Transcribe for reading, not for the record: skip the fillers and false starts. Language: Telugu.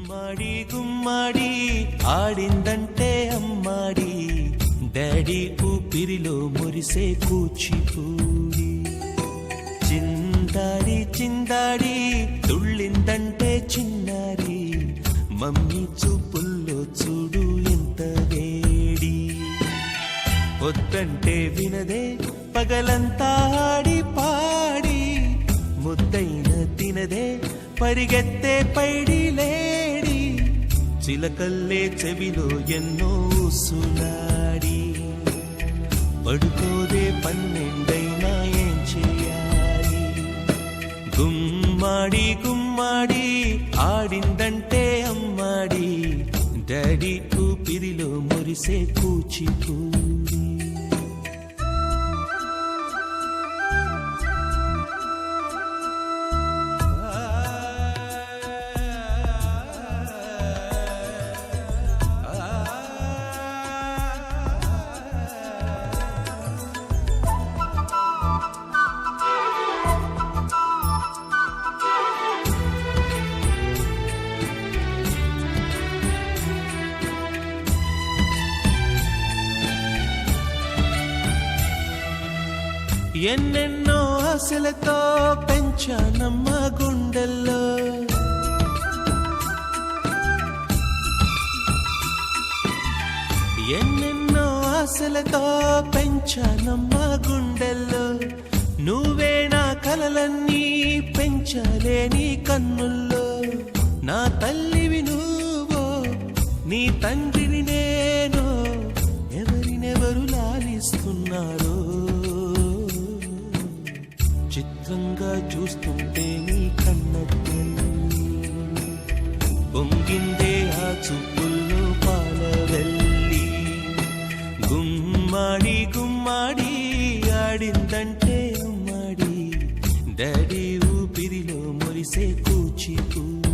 గుమ్మడి గుమ్మడి ఆడిందంటే అమ్మాడి డాడీ ఊపిరిలో మురిసే కూచిపూడి చిందాడి చిందాడి తుళ్ళిందంటే చిన్నారి మమ్మీ చూపుల్లో చూడు ఎంత వేడి వద్దంటే వినదే పగలంతా ఆడి పాడి ముద్దైన తినదే పరిగెత్తే పైడి లేడి చిలకల్లే చెవిలో ఎన్నో సులాడి పడుకోదే పన్నెండైనా ఏం చేయాలి గుమ్మాడి గుమ్మాడి ఆడిందంటే అమ్మాడి డాడీ ఊపిరిలో మురిసే కూచిపూడి ఎన్నెన్నో ఆశలతో పెంచానమ్మ గుండెల్లో ఎన్నెన్నో ఆశలతో పెంచానమ్మ గుండెల్లో నువ్వే నా కలలన్నీ పెంచాలే నీ కన్నుల్లో నా తల్లివి నువ్వో నీ తండ్రిని నేను ఎవరినెవరు లాలిస్తున్నారో చిత్రంగా చూస్తుంటే నీ కన్నట్టు పొంగిందే ఆ చూపుల్లో పాలవెల్లి గుమ్మాడి గుమ్మాడి ఆడిందంటే అమ్మాడి డాడీ ఊపిరిలో మురిసే కూచిపూడి